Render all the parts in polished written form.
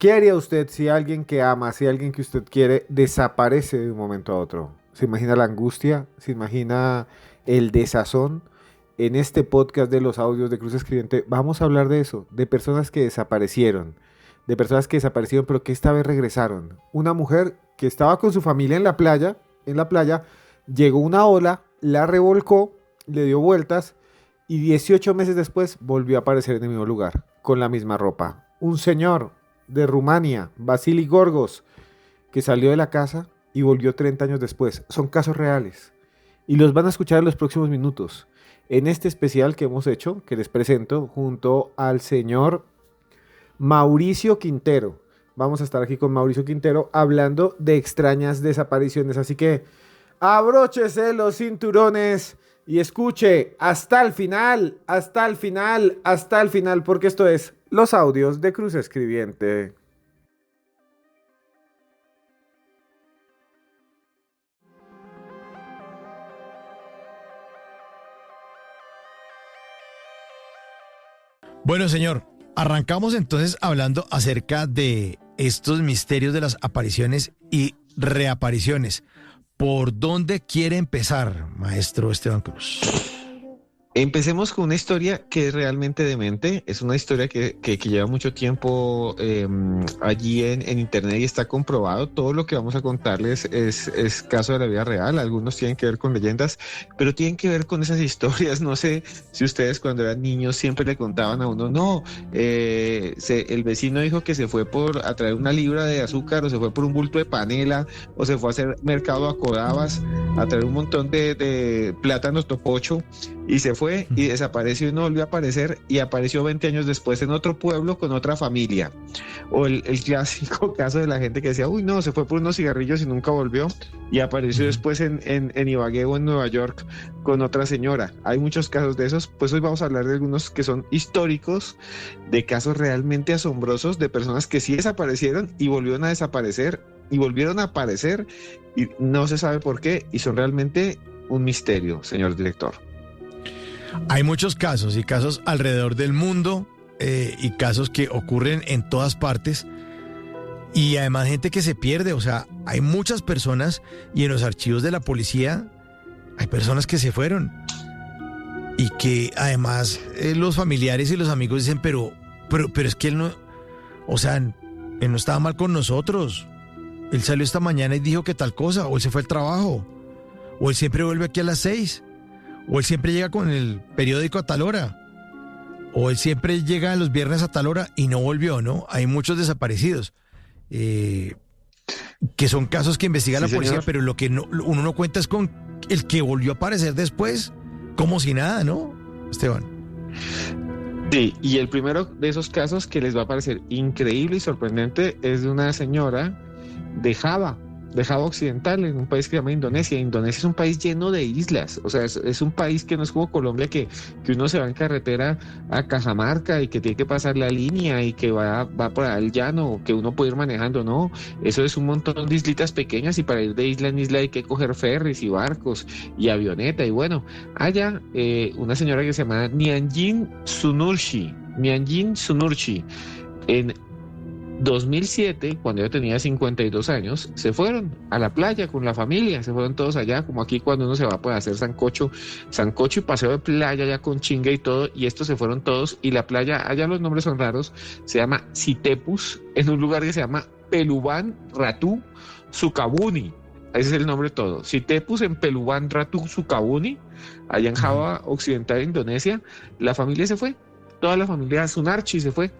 ¿Qué haría usted si alguien que ama, si alguien que usted quiere desaparece de un momento a otro? ¿Se imagina la angustia? ¿Se imagina el desazón? En este podcast de los audios de Cruz Escribiente vamos a hablar de eso, de personas que desaparecieron pero que esta vez regresaron. Una mujer que estaba con su familia en la playa, llegó una ola, la revolcó, le dio vueltas y 18 meses después volvió a aparecer en el mismo lugar, con la misma ropa. Un señor de Rumania, Vasily Gorgos, que salió de la casa y volvió 30 años después. Son casos reales y los van a escuchar en los próximos minutos. En este especial que hemos hecho, que les presento, junto al señor Mauricio Quintero. Vamos a estar aquí con Mauricio Quintero hablando de extrañas desapariciones. Así que abróchese los cinturones y escuche hasta el final, hasta el final, hasta el final, porque esto es los audios de Cruz Escribiente. Bueno, señor, arrancamos entonces hablando acerca de estos misterios de las apariciones y reapariciones. ¿Por dónde quiere empezar, maestro Esteban Cruz? Empecemos con una historia que es realmente demente. Es una historia que lleva mucho tiempo allí en internet y está comprobado. Todo lo que vamos a contarles es caso de la vida real. Algunos tienen que ver con leyendas, pero tienen que ver con esas historias. No sé si ustedes cuando eran niños siempre le contaban a uno, no, el vecino dijo que se fue a traer una libra de azúcar, o se fue por un bulto de panela, o se fue a hacer mercado a Codabas a traer un montón de plátanos topocho, y se fue y desapareció y no volvió a aparecer, y apareció 20 años después en otro pueblo con otra familia. O el clásico caso de la gente que decía, uy no, se fue por unos cigarrillos y nunca volvió, y apareció después en Ibagué o en Nueva York con otra señora. Hay muchos casos de esos. Pues hoy vamos a hablar de algunos que son históricos, de casos realmente asombrosos, de personas que sí desaparecieron y volvieron a desaparecer y volvieron a aparecer y no se sabe por qué, y son realmente un misterio, señor director. Hay muchos casos y casos alrededor del mundo y casos que ocurren en todas partes y además gente que se pierde. O sea, hay muchas personas y en los archivos de la policía hay personas que se fueron y que además los familiares y los amigos dicen, pero es que él no, o sea, él no estaba mal con nosotros. Él salió esta mañana y dijo que tal cosa, o él se fue al trabajo, o él siempre vuelve aquí a las 6, o él siempre llega con el periódico a tal hora, o él siempre llega los viernes a tal hora y no volvió, ¿no? Hay muchos desaparecidos, que son casos que investiga Sí, la policía, señor. pero lo que uno no cuenta es con el que volvió a aparecer después, como si nada, ¿no, Esteban? Sí, y el primero de esos casos que les va a parecer increíble y sorprendente es de una señora de Java Occidental, en un país que se llama Indonesia. Indonesia es un país lleno de islas, o sea, es un país que no es como Colombia, que uno se va en carretera a Cajamarca y que tiene que pasar la línea y que va por ahí al llano, que uno puede ir manejando, no, eso es un montón de islitas pequeñas, y para ir de isla en isla hay que coger ferries y barcos y avioneta, y bueno, allá una señora que se llama Nyanjin Sunurshi, en 2007, cuando ella tenía 52 años, se fueron a la playa con la familia, se fueron todos allá, como aquí cuando uno se va pues, a hacer sancocho y paseo de playa allá con chinga y todo, y estos se fueron todos, y la playa, allá los nombres son raros, se llama Sitepus, en un lugar que se llama Peluban Ratu Sukabumi. Ese es el nombre todo. Sitepus en Peluban Ratu Sukabumi, allá en Ujú. Java Occidental, Indonesia. La familia se fue, toda la familia Sunarchi se fue.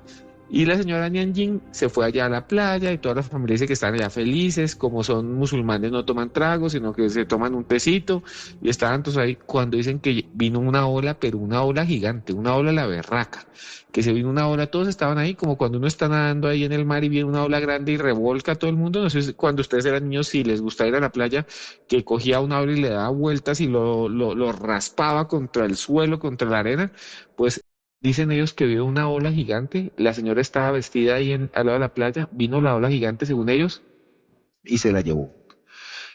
Y la señora Nianjin se fue allá a la playa, y toda la familia dice que están allá felices, como son musulmanes no toman tragos, sino que se toman un tecito, y estaban todos ahí cuando dicen que vino una ola, pero una ola gigante, una ola la berraca, que se vino una ola, todos estaban ahí como cuando uno está nadando ahí en el mar y viene una ola grande y revolca a todo el mundo. No sé cuando ustedes eran niños si les gustaba ir a la playa, que cogía una ola y le daba vueltas y lo raspaba contra el suelo, contra la arena. Pues dicen ellos que vio una ola gigante, la señora estaba vestida ahí al lado de la playa, vino la ola gigante según ellos y se la llevó.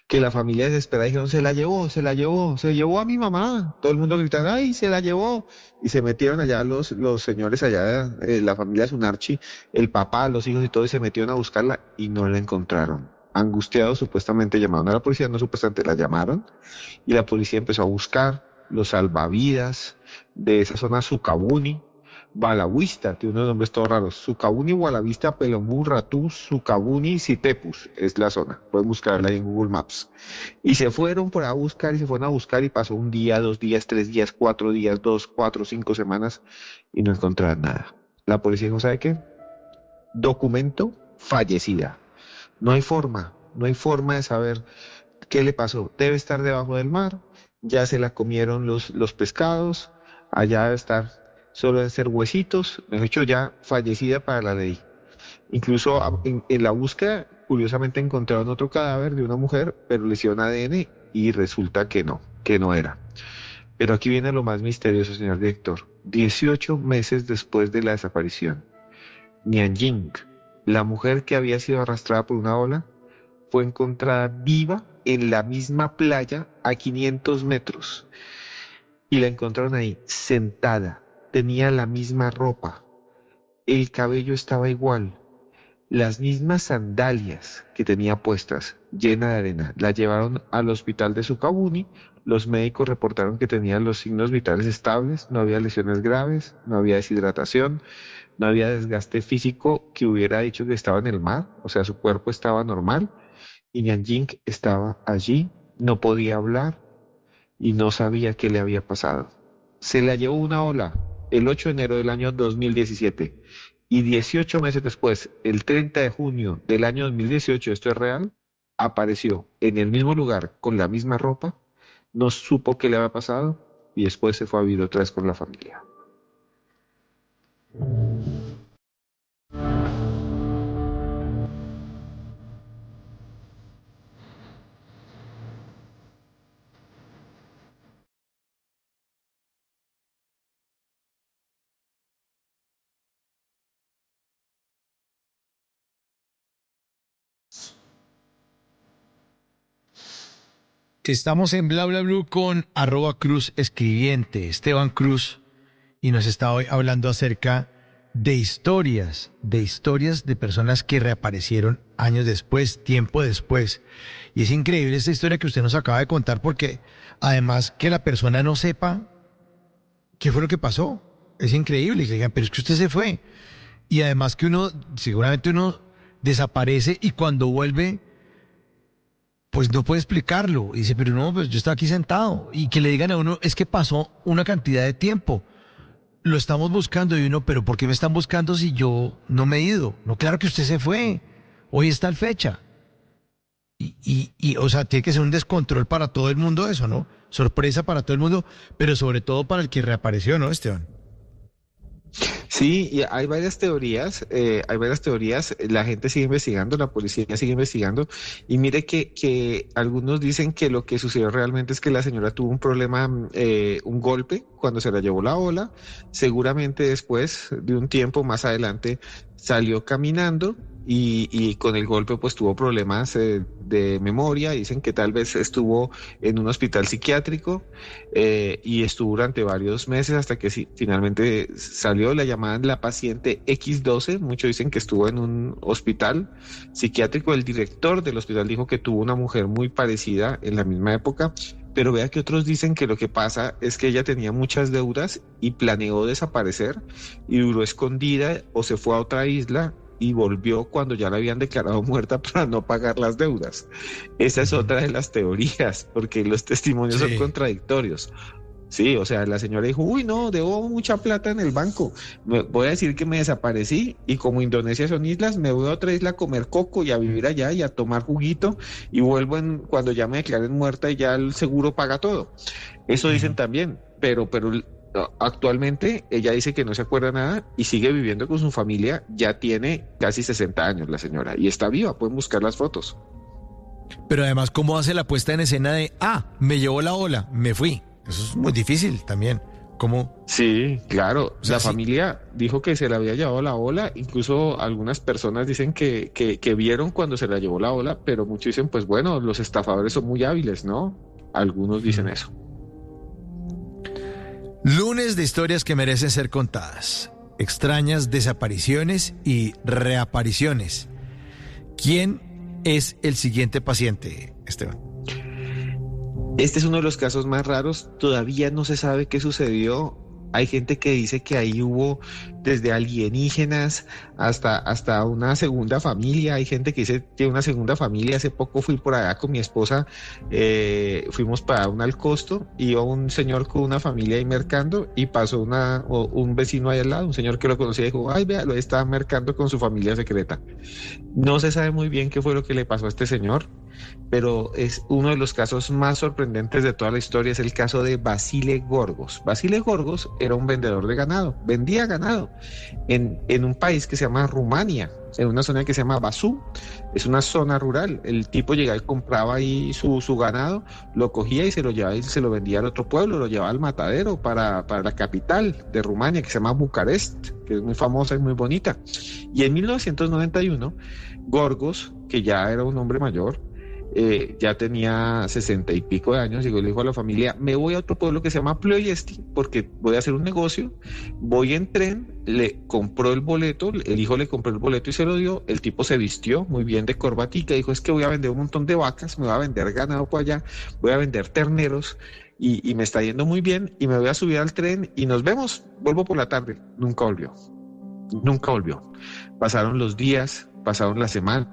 que la familia desesperada dijeron, se llevó a mi mamá. Todo el mundo gritando, ay, se la llevó. Y se metieron allá los señores allá, la familia Sunarchi, el papá, los hijos y todo, y se metieron a buscarla y no la encontraron. Angustiados, supuestamente llamaron a la policía, no supuestamente la llamaron, y la policía empezó a buscar los salvavidas de esa zona Sucabuni, Balawista, tiene unos nombres todos raros. Sucabuni, Balavista, Pelomú, Ratú, Sucabuni, Citepus, es la zona. Pueden buscarla ahí en Google Maps. Y se fueron por a buscar y se fueron a buscar y pasó un día, 2 días, 3 días, 4 días, 2, 4, 5 semanas y no encontraron nada. La policía dijo, ¿sabe qué? Documento fallecida. No hay forma de saber qué le pasó. Debe estar debajo del mar, ya se la comieron los pescados, allá debe estar, solo deben ser huesitos, mejor dicho, ya fallecida para la ley. Incluso en la búsqueda, curiosamente encontraron otro cadáver de una mujer, pero le hicieron ADN y resulta que no era. Pero aquí viene lo más misterioso, señor director. 18 meses después de la desaparición, Nian Ying, la mujer que había sido arrastrada por una ola, fue encontrada viva en la misma playa a 500 metros. Y la encontraron ahí, sentada. Tenía la misma ropa. El cabello estaba igual. Las mismas sandalias que tenía puestas, llena de arena. La llevaron al hospital de Sukabuni. Los médicos reportaron que tenía los signos vitales estables, no había lesiones graves, no había deshidratación, no había desgaste físico que hubiera dicho que estaba en el mar, o sea, su cuerpo estaba normal. Y Nanjing estaba allí, no podía hablar y no sabía qué le había pasado. Se la llevó una ola el 8 de enero del año 2017 y 18 meses después, el 30 de junio del año 2018, esto es real, apareció en el mismo lugar con la misma ropa, no supo qué le había pasado y después se fue a vivir otra vez con la familia. Estamos en Bla Bla Blue con @Cruz Escribiente, Esteban Cruz, y nos está hoy hablando acerca de historias de personas que reaparecieron años después, tiempo después. Y es increíble esta historia que usted nos acaba de contar porque además que la persona no sepa qué fue lo que pasó. Es increíble que digan, pero es que usted se fue. Y además que seguramente uno desaparece y cuando vuelve pues no puede explicarlo. Y dice, pero no, pues yo estaba aquí sentado. Y que le digan a uno, es que pasó una cantidad de tiempo. Lo estamos buscando y uno, pero ¿por qué me están buscando si yo no me he ido? No, claro que usted se fue. Hoy es tal fecha. O sea, tiene que ser un descontrol para todo el mundo eso, ¿no? Sorpresa para todo el mundo, pero sobre todo para el que reapareció, ¿no, Esteban? Sí, y hay varias teorías, la gente sigue investigando, la policía sigue investigando, y mire que algunos dicen que lo que sucedió realmente es que la señora tuvo un problema, un golpe cuando se la llevó la ola, seguramente después de un tiempo más adelante salió caminando y con el golpe pues tuvo problemas de memoria, dicen que tal vez estuvo en un hospital psiquiátrico y estuvo durante varios meses hasta que finalmente salió, la llamaban la paciente X12, muchos dicen que estuvo en un hospital psiquiátrico, el director del hospital dijo que tuvo una mujer muy parecida en la misma época, pero vea que otros dicen que lo que pasa es que ella tenía muchas deudas y planeó desaparecer y duró escondida o se fue a otra isla y volvió cuando ya la habían declarado muerta para no pagar las deudas. Esa es otra de las teorías, porque los testimonios son contradictorios. Sí, o sea, la señora dijo, uy, no, debo mucha plata en el banco. Voy a decir que me desaparecí y como Indonesia son islas, me voy a otra isla a comer coco y a vivir allá y a tomar juguito y vuelvo cuando ya me declaren muerta y ya el seguro paga todo. Eso dicen también, pero actualmente ella dice que no se acuerda nada y sigue viviendo con su familia, ya tiene casi 60 años la señora y está viva, pueden buscar las fotos. Pero además, ¿cómo hace la puesta en escena de, me llevó la ola, me fui? Eso es muy difícil también. ¿Cómo? Sí, claro. O sea, La sí. familia dijo que se la había llevado la ola. Incluso algunas personas dicen que vieron cuando se la llevó la ola, pero muchos dicen, pues bueno, los estafadores son muy hábiles, ¿no? Algunos dicen eso. Lunes de historias que merecen ser contadas. Extrañas desapariciones y reapariciones. ¿Quién es el siguiente paciente, Esteban? Este es uno de los casos más raros. Todavía no se sabe qué sucedió. Hay gente que dice que ahí hubo desde alienígenas hasta una segunda familia. Hay gente que dice que una segunda familia. Hace poco fui por allá con mi esposa, fuimos para un Alcosto, iba un señor con una familia ahí mercando y pasó un vecino ahí al lado, un señor que lo conocía y dijo, ay, vea, lo estaba mercando con su familia secreta. No se sabe muy bien qué fue lo que le pasó a este señor, pero es uno de los casos más sorprendentes de toda la historia. Es el caso de Basile Gorgos. Basile Gorgos era un vendedor de ganado, vendía ganado en un país que se llama Rumania, en una zona que se llama Basú. Es una zona rural. El tipo llegaba y compraba ahí su ganado, lo cogía y se lo llevaba y se lo vendía al otro pueblo, lo llevaba al matadero para la capital de Rumania, que se llama Bucarest, que es muy famosa y muy bonita. Y en 1991, Gorgos, que ya era un hombre mayor, ya tenía 60 y pico de años, y le dijo a la familia, me voy a otro pueblo que se llama Ploiesti porque voy a hacer un negocio, voy en tren. Le compró el boleto, el hijo le compró el boleto y se lo dio. El tipo se vistió muy bien de corbatica, dijo, es que voy a vender un montón de vacas, me voy a vender ganado por allá, voy a vender terneros y me está yendo muy bien y me voy a subir al tren y nos vemos, vuelvo por la tarde. Nunca volvió, nunca volvió. Pasaron los días, pasaron las semanas.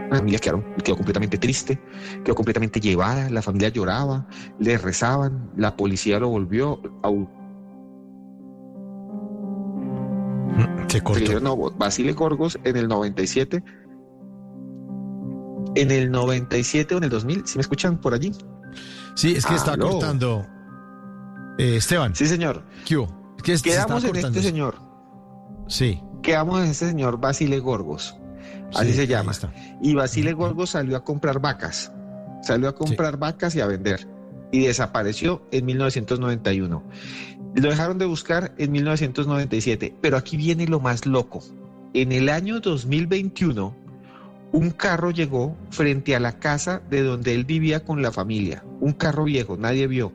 La familia quedó completamente triste, quedó completamente llevada, la familia lloraba, le rezaban, la policía lo volvió a... Se cortó. No, Basile Gorgos en el 97, en el 97 o en el 2000, ¿sí me escuchan por allí? Sí, es que está Aló. cortando. Esteban, Sí, señor. ¿qué hubo? Es que se estaba Quedamos en cortando. este señor, Sí, quedamos en este señor Basile Gorgos, así sí, se ahí llama. está. Y Basile Gorgos salió a comprar vacas, vacas y a vender. Y desapareció en 1991. Lo dejaron de buscar en 1997. Pero aquí viene lo más loco. En el año 2021, un carro llegó frente a la casa de donde él vivía con la familia. Un carro viejo, nadie vio.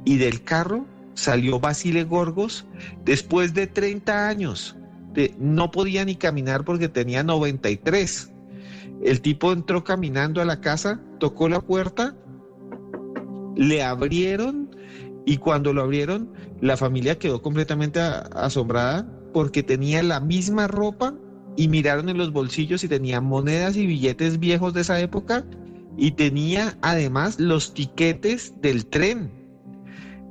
Y del carro salió Basile Gorgos después de 30 años. No podía ni caminar porque tenía 93. El tipo entró caminando a la casa, tocó la puerta, le abrieron y cuando lo abrieron, la familia quedó completamente asombrada porque tenía la misma ropa y miraron en los bolsillos y tenía monedas y billetes viejos de esa época y tenía además los tiquetes del tren.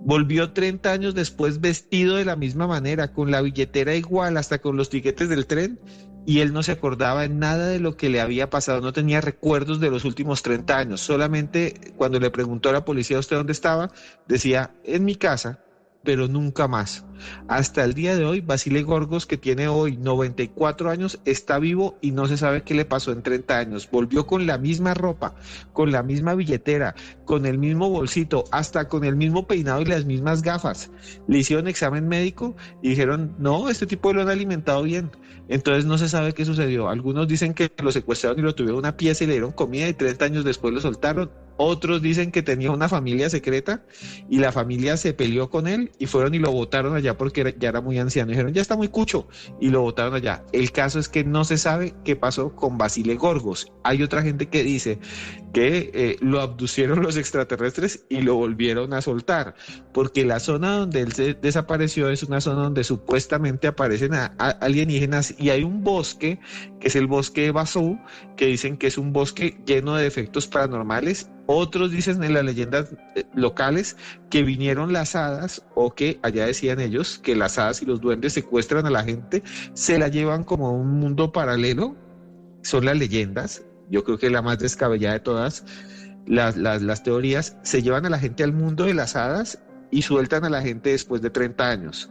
Volvió 30 años después vestido de la misma manera, con la billetera igual, hasta con los tiquetes del tren, y él no se acordaba en nada de lo que le había pasado, no tenía recuerdos de los últimos 30 años. Solamente cuando le preguntó a la policía usted dónde estaba, decía, en mi casa, pero nunca más. Hasta el día de hoy, Basile Gorgos, que tiene hoy 94 años, está vivo y no se sabe qué le pasó en 30 años. Volvió con la misma ropa, con la misma billetera, con el mismo bolsito, hasta con el mismo peinado y las mismas gafas. Le hicieron examen médico y dijeron, no, este tipo lo han alimentado bien. Entonces no se sabe qué sucedió. Algunos dicen que lo secuestraron y lo tuvieron en una pieza y le dieron comida y 30 años después lo soltaron. Otros dicen que tenía una familia secreta y la familia se peleó con él y fueron y lo botaron allá porque ya era muy anciano. Dijeron, ya está muy cucho, y lo botaron allá. El caso es que no se sabe qué pasó con Basile Gorgos. Hay otra gente que dice que lo abducieron los extraterrestres y lo volvieron a soltar, porque la zona donde él se desapareció es una zona donde supuestamente aparecen alienígenas y hay un bosque, que es el bosque de Basú, que dicen que es un bosque lleno de efectos paranormales. Otros dicen en las leyendas locales que vinieron las hadas, o que allá decían ellos que las hadas y los duendes secuestran a la gente, se la llevan como a un mundo paralelo. Son las leyendas. Yo creo que la más descabellada de todas las teorías. Se llevan a la gente al mundo de las hadas y sueltan a la gente después de 30 años.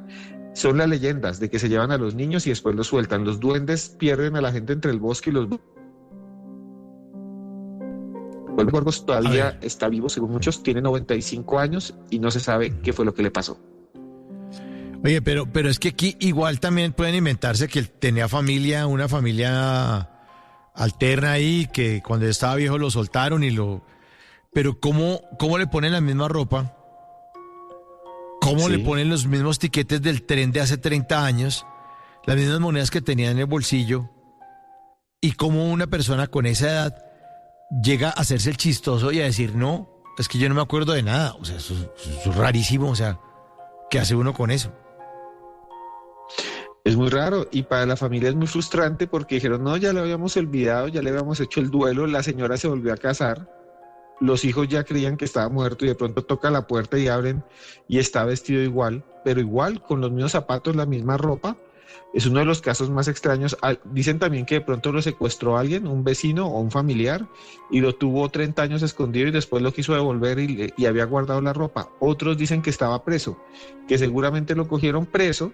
Son las leyendas de que se llevan a los niños y después los sueltan. Los duendes pierden a la gente entre el bosque y los Colmen Gorgos todavía está vivo, según muchos, tiene 95 años y no se sabe qué fue lo que le pasó. Oye, pero es que aquí igual también pueden inventarse que él tenía familia, una familia alterna ahí, que cuando estaba viejo lo soltaron Pero ¿cómo le ponen la misma ropa? ¿Cómo le ponen los mismos tiquetes del tren de hace 30 años? Las mismas monedas que tenía en el bolsillo. ¿Y cómo una persona con esa edad llega a hacerse el chistoso y a decir, no, es que yo no me acuerdo de nada? O sea, eso es rarísimo. O sea, ¿qué hace uno con eso? Es muy raro y para la familia es muy frustrante porque dijeron, no, ya lo habíamos olvidado, ya le habíamos hecho el duelo, la señora se volvió a casar, los hijos ya creían que estaba muerto y de pronto toca la puerta y abren y está vestido igual, pero igual, con los mismos zapatos, la misma ropa. Es uno de los casos más extraños. Dicen también que de pronto lo secuestró alguien, un vecino o un familiar, y lo tuvo 30 años escondido y después lo quiso devolver y había guardado la ropa. Otros dicen que estaba preso, que seguramente lo cogieron preso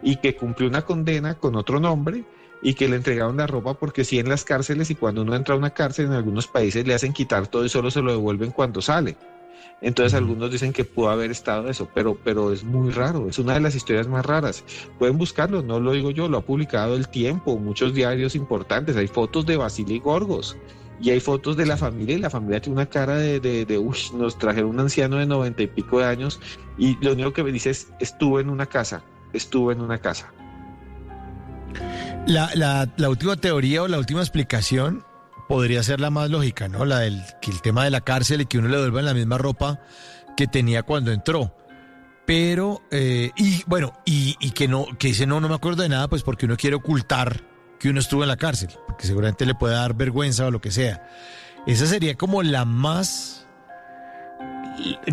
y que cumplió una condena con otro nombre y que le entregaron la ropa porque sí, en las cárceles, y cuando uno entra a una cárcel en algunos países le hacen quitar todo y solo se lo devuelven cuando sale. Entonces algunos dicen que pudo haber estado eso, pero es muy raro, es una de las historias más raras. Pueden buscarlo, no lo digo yo, lo ha publicado El Tiempo, muchos diarios importantes, hay fotos de Vasily Gorgos y hay fotos de la familia, y la familia tiene una cara nos trajeron un anciano de 90 y pico de años, y lo único que me dice es, estuve en una casa. La última teoría o la última explicación podría ser la más lógica, ¿no? Que el tema de la cárcel y que uno le devuelva la misma ropa que tenía cuando entró. Pero, y que dice, no me acuerdo de nada, pues porque uno quiere ocultar que uno estuvo en la cárcel, porque seguramente le puede dar vergüenza o lo que sea. Esa sería como la más,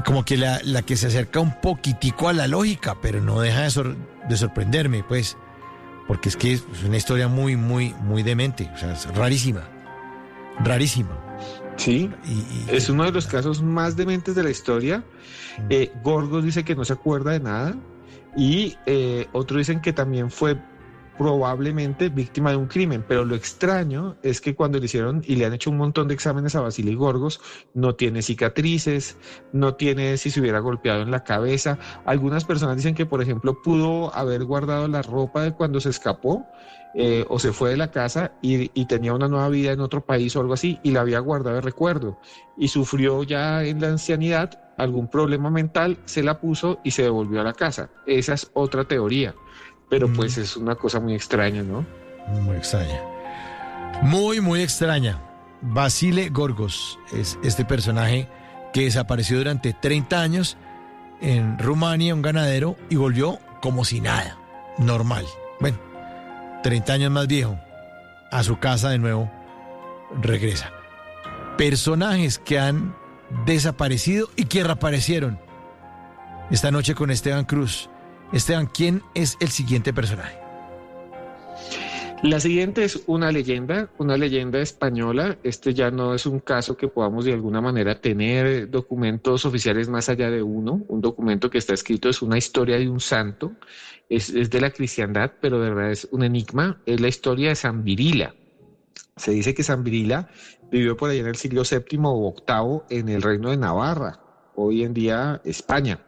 como que la que se acerca un poquitico a la lógica, pero no deja de sorprenderme, pues, porque es que es una historia muy, muy, muy demente, o sea, es rarísima. Sí, es uno de los casos más dementes de la historia. Gorgos dice que no se acuerda de nada y otros dicen que también fue probablemente víctima de un crimen, pero lo extraño es que cuando le hicieron y le han hecho un montón de exámenes a Vasily Gorgos, no tiene cicatrices, no tiene si se hubiera golpeado en la cabeza. Algunas personas dicen que, por ejemplo, pudo haber guardado la ropa de cuando se escapó o se fue de la casa y tenía una nueva vida en otro país o algo así, y la había guardado de recuerdo, y sufrió ya en la ancianidad algún problema mental, se la puso y se devolvió a la casa. Esa es otra teoría. Pero pues es una cosa muy extraña, ¿no? Muy extraña. Muy, muy extraña. Vasily Gorgos es este personaje que desapareció durante 30 años en Rumania, un ganadero, y volvió como si nada, normal. Bueno, 30 años más viejo, a su casa de nuevo, regresa. Personajes que han desaparecido y que reaparecieron. Esta noche con Esteban Cruz. Esteban, ¿quién es el siguiente personaje? La siguiente es una leyenda española. Este ya no es un caso que podamos de alguna manera tener documentos oficiales más allá de uno. Un documento que está escrito es una historia de un santo, es de la cristiandad, pero de verdad es un enigma. Es la historia de San Virila. Se dice que San Virila vivió por allá en el siglo VII o VIII en el reino de Navarra, hoy en día España.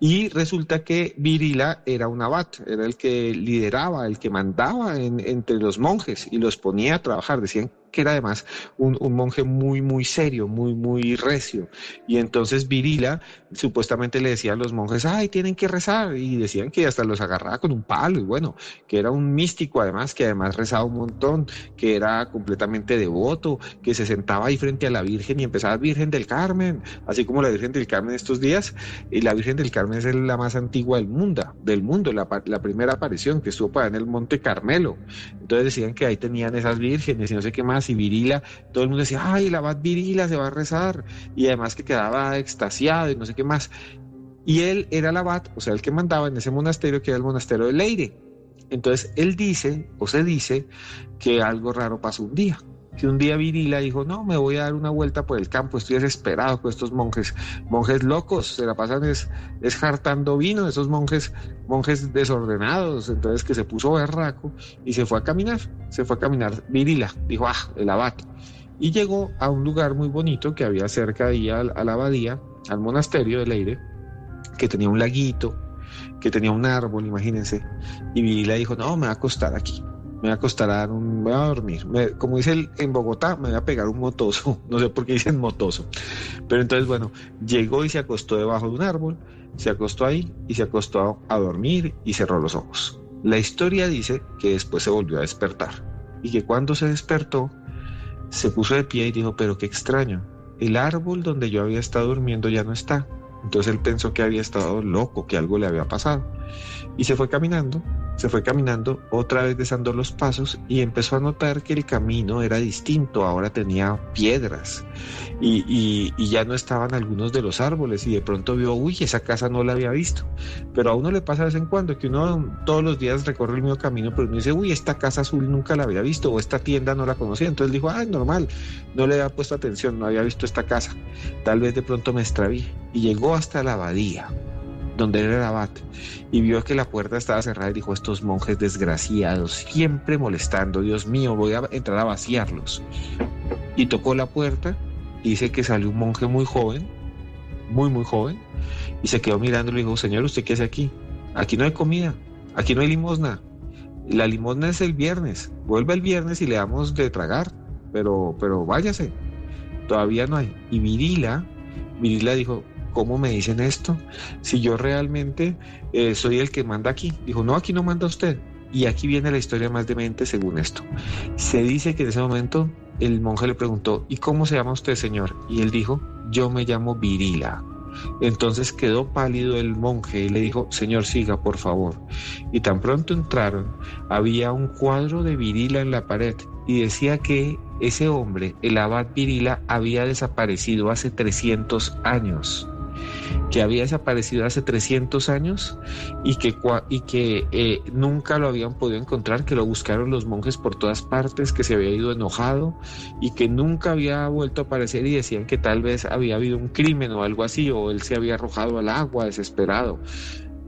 Y resulta que Virila era un abad, era el que lideraba, el que mandaba entre los monjes y los ponía a trabajar. Decían que era además un monje muy, muy serio, muy, muy recio. Y entonces Virila supuestamente le decía a los monjes, ay, tienen que rezar. Y decían que hasta los agarraba con un palo. Y bueno, que era un místico además, que además rezaba un montón, que era completamente devoto, que se sentaba ahí frente a la Virgen y empezaba Virgen del Carmen, así como la Virgen del Carmen estos días. Y la Virgen del Carmen es la más antigua del mundo, la primera aparición que estuvo para en el Monte Carmelo. Entonces decían que ahí tenían esas vírgenes y no sé qué más, y Virila, todo el mundo decía, ay, el abad Virila se va a rezar, y además que quedaba extasiado y no sé qué más. Y él era el abad, o sea, el que mandaba en ese monasterio, que era el monasterio de Leire. Entonces él dice, o se dice, que algo raro pasó un día. Que un día Virila dijo, no, me voy a dar una vuelta por el campo, estoy desesperado con estos monjes locos, se la pasan es jartando vino, esos monjes desordenados. Entonces que se puso berraco y se fue a caminar Virila, dijo, el abad. y llegó a un lugar muy bonito que había cerca ahí a la abadía, al monasterio de Leyre, que tenía un laguito, que tenía un árbol, imagínense, y Virila dijo, no, me voy a acostar aquí, me voy a acostar me voy a dormir, como dice en Bogotá, me voy a pegar un motoso, no sé por qué dicen motoso, pero entonces bueno, llegó y se acostó debajo de un árbol, se acostó ahí y se acostó a dormir y cerró los ojos. La historia dice que después se volvió a despertar y que cuando se despertó se puso de pie y dijo, pero qué extraño, el árbol donde yo había estado durmiendo ya no está. Entonces él pensó que había estado loco, que algo le había pasado. Y se fue caminando, otra vez desandó los pasos y empezó a notar que el camino era distinto, ahora tenía piedras y ya no estaban algunos de los árboles y de pronto vio, uy, esa casa no la había visto. Pero a uno le pasa de vez en cuando que uno todos los días recorre el mismo camino, pero uno dice, uy, esta casa azul nunca la había visto o esta tienda no la conocía. Entonces dijo, ah, normal, no le había puesto atención, no había visto esta casa, tal vez de pronto me extraví. Y llegó hasta la abadía, donde era el abad, y vio que la puerta estaba cerrada y dijo, estos monjes desgraciados, siempre molestando, Dios mío, voy a entrar a vaciarlos. Y tocó la puerta, y dice que salió un monje muy joven, muy joven, y se quedó mirando y le dijo, señor, ¿usted qué hace aquí? Aquí no hay comida, aquí no hay limosna, la limosna es el viernes, vuelva el viernes y le damos de tragar, pero váyase, todavía no hay. Y Virila dijo, ¿cómo me dicen esto? Si yo realmente soy el que manda aquí. Dijo, no, aquí no manda usted. Y aquí viene la historia más demente según esto. Se dice que en ese momento el monje le preguntó, ¿y cómo se llama usted, señor? Y él dijo, yo me llamo Virila. Entonces quedó pálido el monje y le dijo, señor, siga, por favor. Y tan pronto entraron, había un cuadro de Virila en la pared y decía que ese hombre, el abad Virila, había desaparecido hace 300 años. Que había desaparecido hace 300 años y que nunca lo habían podido encontrar, que lo buscaron los monjes por todas partes, que se había ido enojado y que nunca había vuelto a aparecer, y decían que tal vez había habido un crimen o algo así, o él se había arrojado al agua desesperado.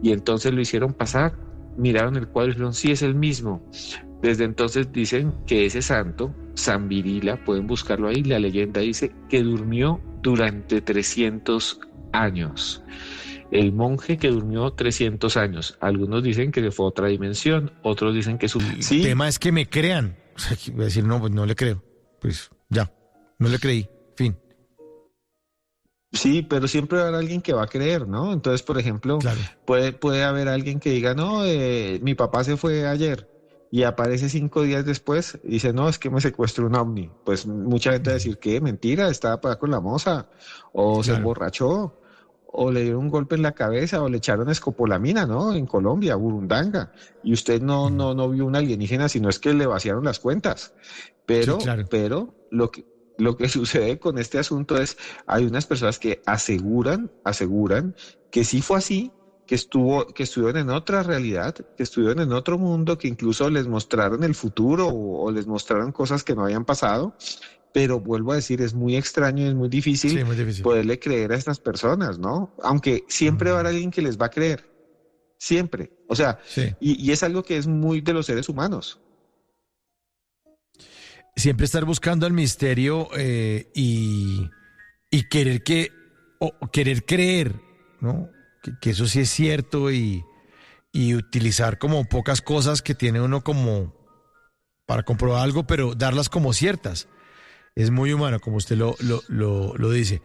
Y entonces lo hicieron pasar, miraron el cuadro y dijeron, sí, es el mismo. Desde entonces dicen que ese santo, San Virila, pueden buscarlo ahí, la leyenda dice que durmió durante 300 años. El monje que durmió 300 años. Algunos dicen que fue a otra dimensión, otros dicen que su... Sí. El tema es que me crean. O sea, voy a decir, no, pues no le creo. Pues ya, no le creí. Fin. Sí, pero siempre va a haber alguien que va a creer, ¿no? Entonces, por ejemplo, claro, puede haber alguien que diga, no, mi papá se fue ayer y aparece 5 días después y dice, no, es que me secuestró un ovni. Pues mucha gente va a decir, ¿qué? Mentira, estaba para con la moza, o se emborrachó, o le dieron un golpe en la cabeza, o le echaron escopolamina, ¿no? En Colombia, burundanga, y usted no vio un alienígena, sino es que le vaciaron las cuentas. Pero, sí, claro. pero lo que sucede con este asunto es, hay unas personas que aseguran que sí fue así, que estuvieron en otra realidad, que estuvieron en otro mundo, que incluso les mostraron el futuro o les mostraron cosas que no habían pasado. Pero vuelvo a decir, es muy extraño, es muy difícil, poderle creer a estas personas, ¿no? Aunque siempre va a haber alguien que les va a creer, siempre. O sea, sí. y es algo que es muy de los seres humanos. Siempre estar buscando el misterio y querer querer creer, ¿no? Que eso sí es cierto y utilizar como pocas cosas que tiene uno como para comprobar algo, pero darlas como ciertas. Es muy humano, como usted lo dice.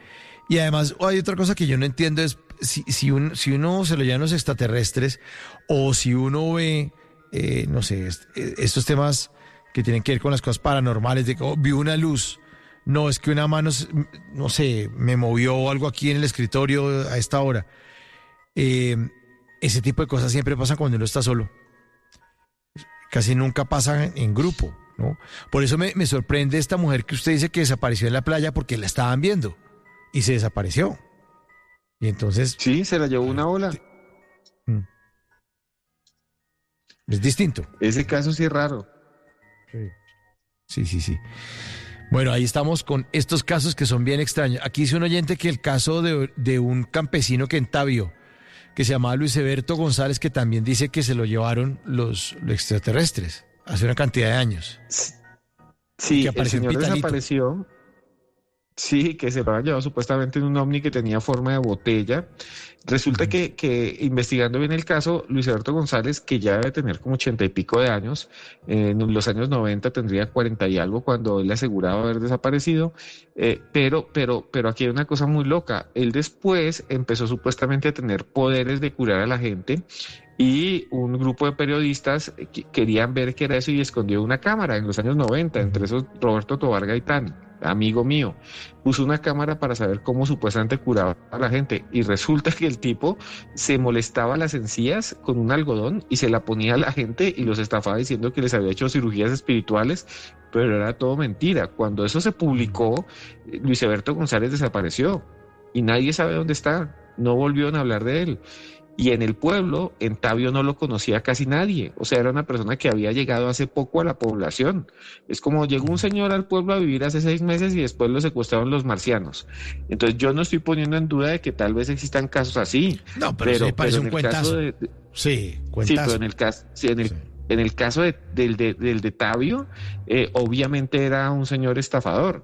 Y además hay otra cosa que yo no entiendo, es si uno se lo llevan los extraterrestres o si uno ve, no sé, estos temas que tienen que ver con las cosas paranormales, de que vi una luz, no, es que una mano, no sé, me movió algo aquí en el escritorio a esta hora. Ese tipo de cosas siempre pasan cuando uno está solo. Casi nunca pasan en grupo, ¿no? Por eso me sorprende esta mujer que usted dice que desapareció en la playa porque la estaban viendo y se desapareció. Y entonces... Sí, se la llevó una ola. Es distinto. Ese caso sí es raro. Sí. Bueno, ahí estamos con estos casos que son bien extraños. Aquí dice un oyente que el caso de un campesino que en Tabio, que se llamaba Luis Eberto González, que también dice que se lo llevaron los extraterrestres hace una cantidad de años. Sí, el señor desapareció Sí, que se lo habían llevado supuestamente en un ovni que tenía forma de botella. Resulta que investigando bien el caso, Luis Alberto González, que ya debe tener como 80 y pico de años, en los años 90 tendría 40 y algo cuando él aseguraba haber desaparecido, pero aquí hay una cosa muy loca. Él después empezó supuestamente a tener poderes de curar a la gente y un grupo de periodistas querían ver qué era eso y escondió una cámara en los años 90, entre esos Roberto Tobar Gaitán, amigo mío, puso una cámara para saber cómo supuestamente curaba a la gente y resulta que el tipo se molestaba las encías con un algodón y se la ponía a la gente y los estafaba diciendo que les había hecho cirugías espirituales, pero era todo mentira. Cuando eso se publicó, Luis Alberto González desapareció y nadie sabe dónde está, no volvieron a hablar de él. Y en el pueblo, en Tabio no lo conocía casi nadie. O sea, era una persona que había llegado hace poco a la población. Es como llegó un señor al pueblo a vivir hace 6 meses y después lo secuestraron los marcianos. Entonces yo no estoy poniendo en duda de que tal vez existan casos así. No, pero sí parece un en el cuentazo. caso Sí, sí, cuentazo. pero en el caso, sí, Sí, en el caso del de Tabio, obviamente era un señor estafador.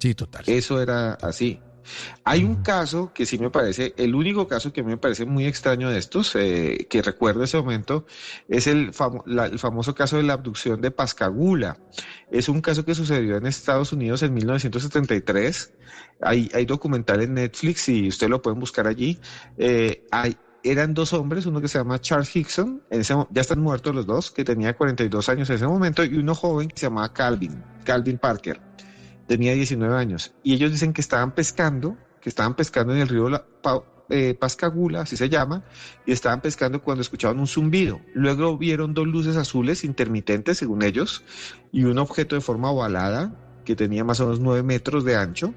sí, total. Eso era así. Hay un caso que sí me parece, el único caso que a mí me parece muy extraño de estos, que recuerdo ese momento, es el famoso caso de la abducción de Pascagoula. Es un caso que sucedió en Estados Unidos en 1973. Hay documental en Netflix y ustedes lo pueden buscar allí. Eran dos hombres, uno que se llama Charles Hickson, ya están muertos los dos, que tenía 42 años en ese momento, y uno joven que se llamaba Calvin Parker. Tenía 19 años y ellos dicen que estaban pescando en el río Pascagoula, así se llama, y estaban pescando cuando escuchaban un zumbido. Luego vieron dos luces azules intermitentes, según ellos, y un objeto de forma ovalada que tenía más o menos 9 metros de ancho,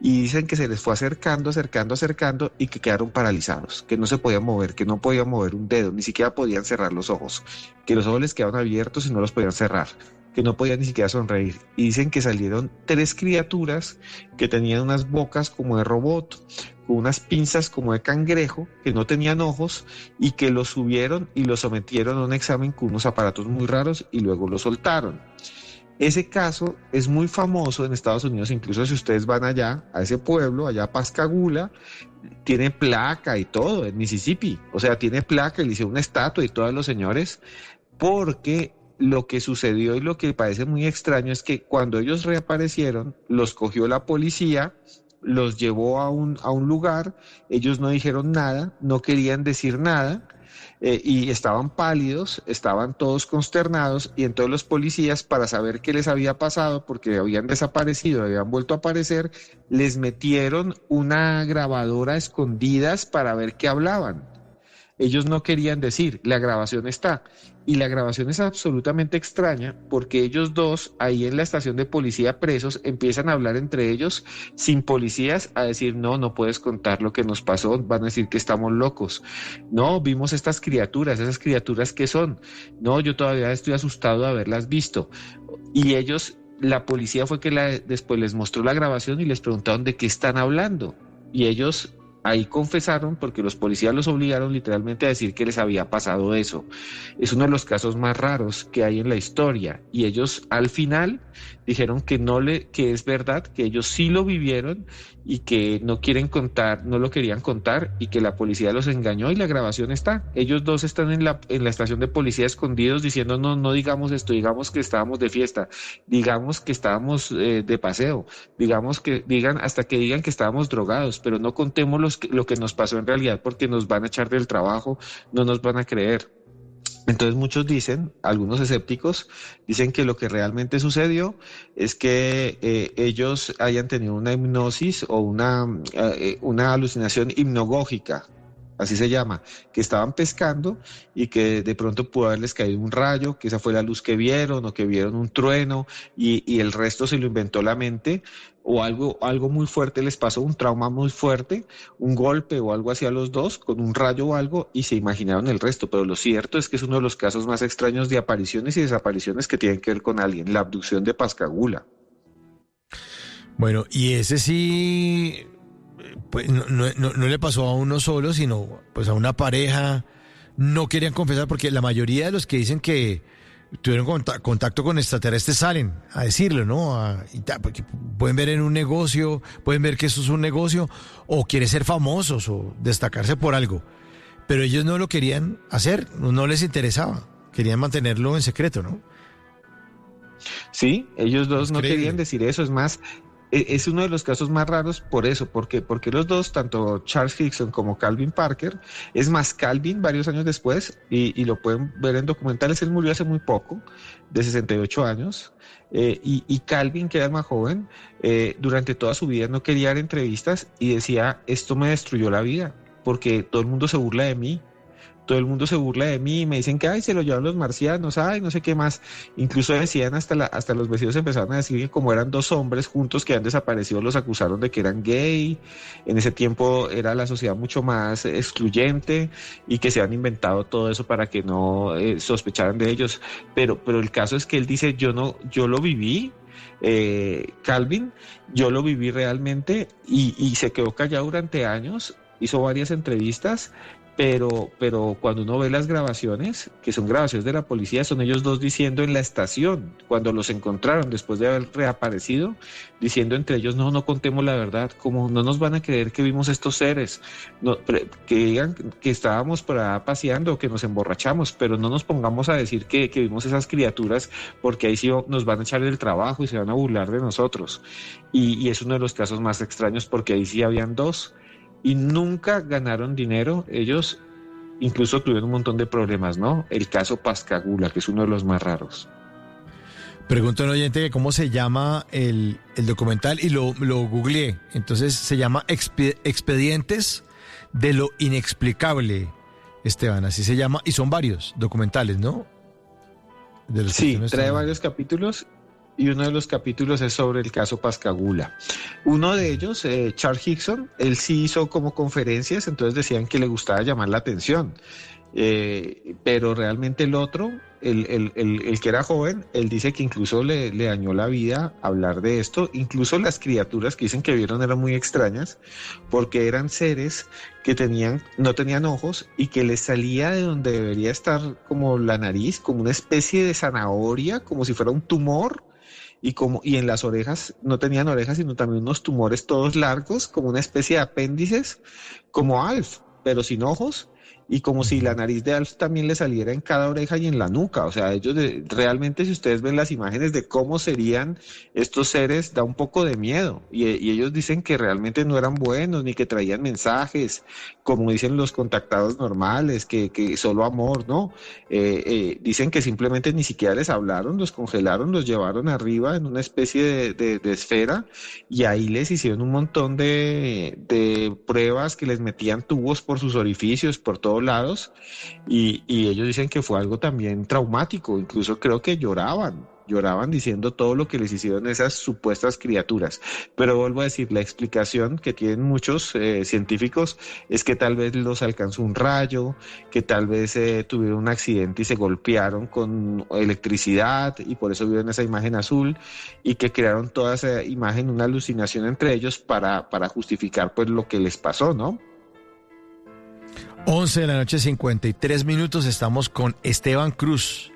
y dicen que se les fue acercando, y que quedaron paralizados, que no se podían mover, que no podían mover un dedo, ni siquiera podían cerrar los ojos, que los ojos les quedaban abiertos y no los podían cerrar, que no podían ni siquiera sonreír. Y dicen que salieron 3 criaturas que tenían unas bocas como de robot, con unas pinzas como de cangrejo, que no tenían ojos, y que los subieron y los sometieron a un examen con unos aparatos muy raros y luego los soltaron. Ese caso es muy famoso en Estados Unidos, incluso si ustedes van allá, a ese pueblo, allá a Pascagoula, tiene placa y todo, en Mississippi. O sea, tiene placa, le hicieron una estatua y todos los señores, porque lo que sucedió y lo que parece muy extraño es que cuando ellos reaparecieron, los cogió la policía, los llevó a un lugar, ellos no dijeron nada, no querían decir nada, y estaban pálidos, estaban todos consternados, y entonces los policías, para saber qué les había pasado, porque habían desaparecido, habían vuelto a aparecer, les metieron una grabadora a escondidas para ver qué hablaban. Ellos no querían decir, la grabación está. Y la grabación es absolutamente extraña porque ellos dos, ahí en la estación de policía presos, empiezan a hablar entre ellos sin policías, a decir, no, no puedes contar lo que nos pasó, van a decir que estamos locos. No, vimos estas criaturas, ¿esas criaturas qué son? No, yo todavía estoy asustado de haberlas visto. Y ellos, la policía fue que después les mostró la grabación y les preguntaron de qué están hablando. Y ellos ahí confesaron porque los policías los obligaron literalmente a decir que les había pasado eso. Es uno de los casos más raros que hay en la historia y ellos al final dijeron que es verdad, que ellos sí lo vivieron y que no quieren contar, no lo querían contar y que la policía los engañó y la grabación está. Ellos dos están en la estación de policía escondidos diciendo no, no digamos esto, digamos que estábamos de fiesta, digamos que estábamos de paseo, hasta que digan que estábamos drogados, pero no contemos lo que nos pasó en realidad porque nos van a echar del trabajo, no nos van a creer. Entonces muchos dicen, algunos escépticos, dicen que lo que realmente sucedió es que ellos hayan tenido una hipnosis o una alucinación hipnogógica, así se llama, que estaban pescando y que de pronto pudo haberles caído un rayo, que esa fue la luz que vieron o que vieron un trueno y el resto se lo inventó la mente o algo muy fuerte les pasó, un trauma muy fuerte, un golpe o algo así a los dos con un rayo o algo y se imaginaron el resto, pero lo cierto es que es uno de los casos más extraños de apariciones y desapariciones que tienen que ver con alguien, la abducción de Pascagoula. Bueno, y ese sí, pues no le pasó a uno solo, sino pues a una pareja. No querían confesar porque la mayoría de los que dicen que tuvieron contacto con extraterrestres, salen a decirlo, ¿no? Porque pueden ver en un negocio, pueden ver que eso es un negocio, o quieren ser famosos o destacarse por algo. Pero ellos no lo querían hacer, no les interesaba, querían mantenerlo en secreto, ¿no? Sí, ellos dos no Increíble. querían decir eso, es más, es uno de los casos más raros por eso, porque los dos, tanto Charles Hickson como Calvin Parker, es más, Calvin varios años después, y lo pueden ver en documentales, él murió hace muy poco, de 68 años, y Calvin, que era el más joven, durante toda su vida no quería dar entrevistas y decía, esto me destruyó la vida, porque todo el mundo se burla de mí. Todo el mundo se burla de mí y me dicen que ay, se lo llevan los marcianos, ay, no sé qué más. Incluso decían hasta los vecinos empezaron a decir que como eran dos hombres juntos que han desaparecido, los acusaron de que eran gay. En ese tiempo era la sociedad mucho más excluyente y que se han inventado todo eso para que no sospecharan de ellos. Pero el caso es que él dice, yo lo viví. Calvin, yo lo viví realmente y se quedó callado durante años, hizo varias entrevistas, pero cuando uno ve las grabaciones, que son grabaciones de la policía, son ellos dos diciendo en la estación, cuando los encontraron después de haber reaparecido, diciendo entre ellos, no contemos la verdad, como no nos van a creer que vimos estos seres, que digan que estábamos por ahí paseando, que nos emborrachamos, pero no nos pongamos a decir que vimos esas criaturas, porque ahí sí nos van a echar del trabajo y se van a burlar de nosotros. Y es uno de los casos más extraños porque ahí sí habían dos y nunca ganaron dinero. Ellos incluso tuvieron un montón de problemas, ¿no? El caso Pascagoula, que es uno de los más raros. Pregunto a un oyente que cómo se llama el documental y lo googleé. Entonces se llama Expedientes de lo Inexplicable, Esteban, así se llama, y son varios documentales, ¿no? De los que Sí, usted me está trae hablando. varios capítulos y uno de los capítulos es sobre el caso Pascagoula. Uno de ellos, Charles Hickson, él sí hizo como conferencias, entonces decían que le gustaba llamar la atención. Pero realmente el otro, el que era joven, él dice que incluso le dañó la vida hablar de esto. Incluso las criaturas que dicen que vieron eran muy extrañas, porque eran seres que no tenían ojos y que les salía de donde debería estar como la nariz, como una especie de zanahoria, como si fuera un tumor. Y en las orejas no tenían orejas, sino también unos tumores todos largos, como una especie de apéndices, como Alf, pero sin ojos, y como si la nariz de Alf también le saliera en cada oreja y en la nuca. O sea, ellos realmente, si ustedes ven las imágenes de cómo serían estos seres, da un poco de miedo. Y ellos dicen que realmente no eran buenos, ni que traían mensajes, como dicen los contactados normales, que solo amor, ¿no? Dicen que simplemente ni siquiera les hablaron, los congelaron, los llevaron arriba en una especie de esfera y ahí les hicieron un montón de pruebas que les metían tubos por sus orificios, por todos lados, y ellos dicen que fue algo también traumático, incluso creo que lloraban diciendo todo lo que les hicieron esas supuestas criaturas. Pero vuelvo a decir, la explicación que tienen muchos científicos es que tal vez los alcanzó un rayo, que tal vez tuvieron un accidente y se golpearon con electricidad y por eso vieron esa imagen azul y que crearon toda esa imagen, una alucinación entre ellos para justificar pues lo que les pasó, ¿no? 11 de la noche, 53 minutos, estamos con Esteban Cruz,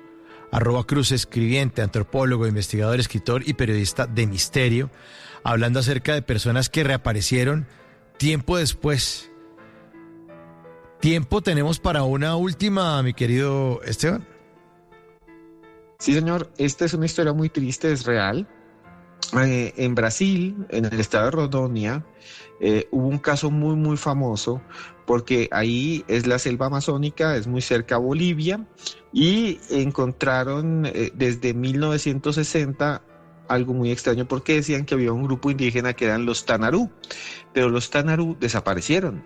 @Cruz, escribiente, antropólogo, investigador, escritor y periodista de misterio, hablando acerca de personas que reaparecieron tiempo después. ¿Tiempo tenemos para una última, mi querido Esteban? Sí, señor, esta es una historia muy triste, es real. En Brasil, en el estado de Rondônia, hubo un caso muy, muy famoso porque ahí es la selva amazónica, es muy cerca a Bolivia y encontraron desde 1960 algo muy extraño porque decían que había un grupo indígena que eran los Tanarú, pero los Tanarú desaparecieron.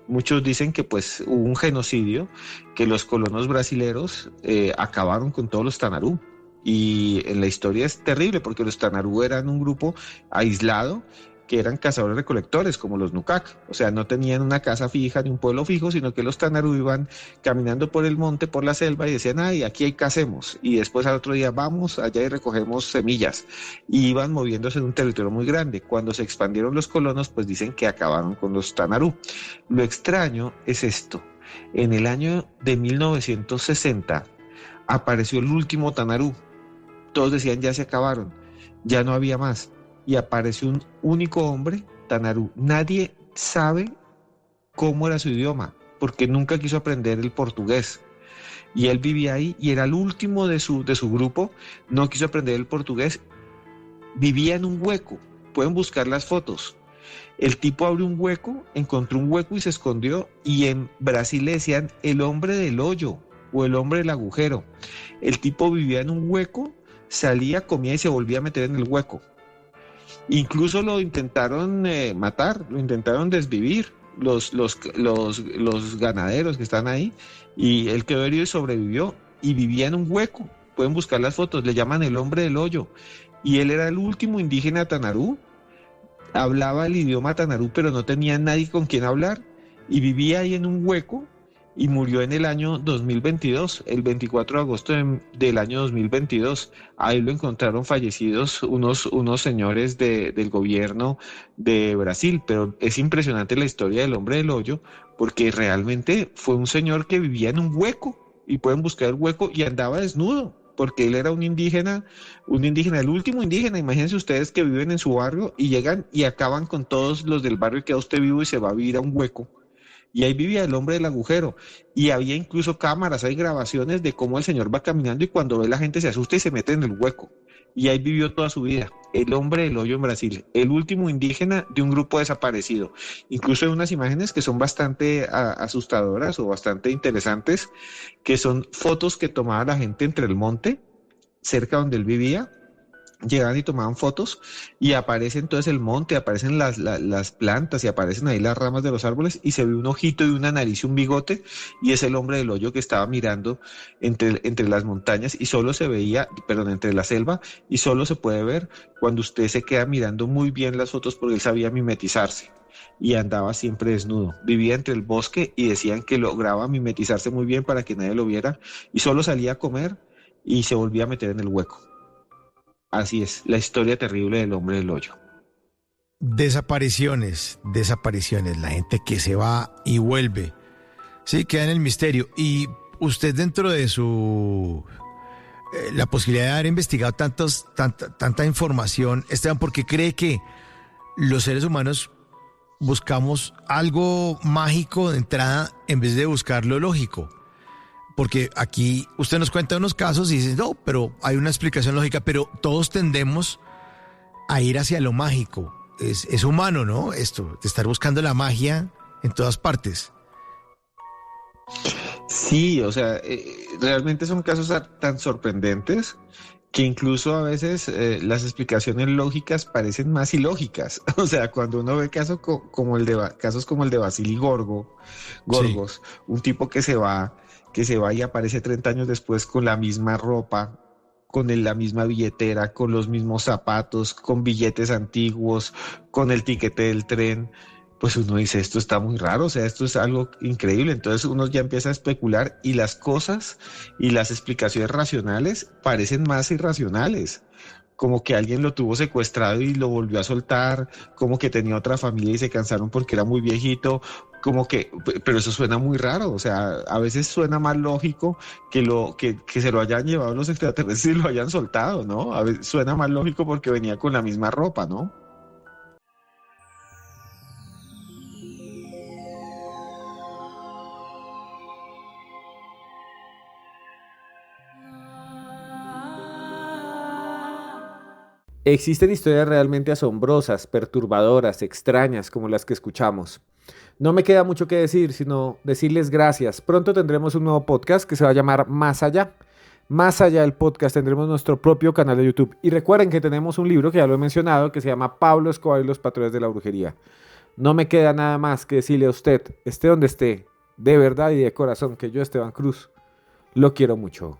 Muchos dicen que pues hubo un genocidio, que los colonos brasileros acabaron con todos los Tanarú. Y en la historia es terrible porque los Tanarú eran un grupo aislado que eran cazadores recolectores como los Nukak, o sea, no tenían una casa fija ni un pueblo fijo, sino que los Tanarú iban caminando por el monte, por la selva y decían, ay, aquí hay cacemos, y después al otro día vamos allá y recogemos semillas, y iban moviéndose en un territorio muy grande. Cuando se expandieron los colonos, pues dicen que acabaron con los Tanarú. Lo extraño es esto, en el año de 1960 apareció el último Tanarú. Todos decían ya se acabaron, ya no había más. Y apareció un único hombre, Tanarú. Nadie sabe cómo era su idioma, porque nunca quiso aprender el portugués. Y él vivía ahí y era el último de su grupo, no quiso aprender el portugués, vivía en un hueco. Pueden buscar las fotos. El tipo abrió un hueco, encontró un hueco y se escondió, y en Brasil le decían el hombre del hoyo o el hombre del agujero. El tipo vivía en un hueco, salía, comía y se volvía a meter en el hueco. Incluso lo intentaron matar, lo intentaron desvivir los ganaderos que están ahí, y él quedó herido y sobrevivió, y vivía en un hueco. Pueden buscar las fotos, le llaman el hombre del hoyo, y él era el último indígena Tanarú, hablaba el idioma Tanarú, pero no tenía nadie con quien hablar, y vivía ahí en un hueco, y murió en el año 2022, el 24 de agosto del año 2022. Ahí lo encontraron fallecidos unos señores del gobierno de Brasil, pero es impresionante la historia del hombre del hoyo, porque realmente fue un señor que vivía en un hueco, y pueden buscar el hueco, y andaba desnudo, porque él era un indígena, el último indígena. Imagínense ustedes que viven en su barrio y llegan y acaban con todos los del barrio, y queda usted vivo y se va a vivir a un hueco. Y ahí vivía el hombre del agujero. Y había incluso cámaras, hay grabaciones de cómo el señor va caminando y cuando ve la gente se asusta y se mete en el hueco. Y ahí vivió toda su vida. El hombre del hoyo en Brasil, el último indígena de un grupo desaparecido. Incluso hay unas imágenes que son bastante asustadoras o bastante interesantes, que son fotos que tomaba la gente entre el monte, cerca donde él vivía. Llegaban y tomaban fotos, y aparece entonces el monte, aparecen las plantas, y aparecen ahí las ramas de los árboles, y se ve un ojito y una nariz y un bigote, y es el hombre del hoyo que estaba mirando entre las montañas, y solo se veía, perdón, entre la selva, y solo se puede ver cuando usted se queda mirando muy bien las fotos, porque él sabía mimetizarse y andaba siempre desnudo. Vivía entre el bosque, y decían que lograba mimetizarse muy bien para que nadie lo viera, y solo salía a comer y se volvía a meter en el hueco. Así es, la historia terrible del hombre del hoyo. Desapariciones, la gente que se va y vuelve. Sí, queda en el misterio. Y usted dentro de su... la posibilidad de haber investigado tanta información, Esteban, ¿por qué cree que los seres humanos buscamos algo mágico de entrada en vez de buscar lo lógico? Porque aquí usted nos cuenta unos casos y dice, no, pero hay una explicación lógica, pero todos tendemos a ir hacia lo mágico. Es humano, ¿no? Esto, de estar buscando la magia en todas partes. Sí, o sea, realmente son casos tan sorprendentes que incluso a veces las explicaciones lógicas parecen más ilógicas. O sea, cuando uno ve casos como el de Vasily Sí. Gorgos, un tipo que se va y aparece 30 años después con la misma ropa, con la misma billetera, con los mismos zapatos, con billetes antiguos, con el tiquete del tren. Pues uno dice, esto está muy raro, o sea, esto es algo increíble. Entonces uno ya empieza a especular, y las cosas y las explicaciones racionales parecen más irracionales, como que alguien lo tuvo secuestrado y lo volvió a soltar, como que tenía otra familia y se cansaron porque era muy viejito, pero eso suena muy raro. O sea, a veces suena más lógico que se lo hayan llevado los extraterrestres y lo hayan soltado, ¿no? A veces suena más lógico porque venía con la misma ropa, ¿no? Existen historias realmente asombrosas, perturbadoras, extrañas, como las que escuchamos. No me queda mucho que decir, sino decirles gracias. Pronto tendremos un nuevo podcast que se va a llamar Más Allá. Más allá del podcast tendremos nuestro propio canal de YouTube. Y recuerden que tenemos un libro, que ya lo he mencionado, que se llama Pablo Escobar y los patrones de la brujería. No me queda nada más que decirle a usted, esté donde esté, de verdad y de corazón, que yo, Esteban Cruz, lo quiero mucho.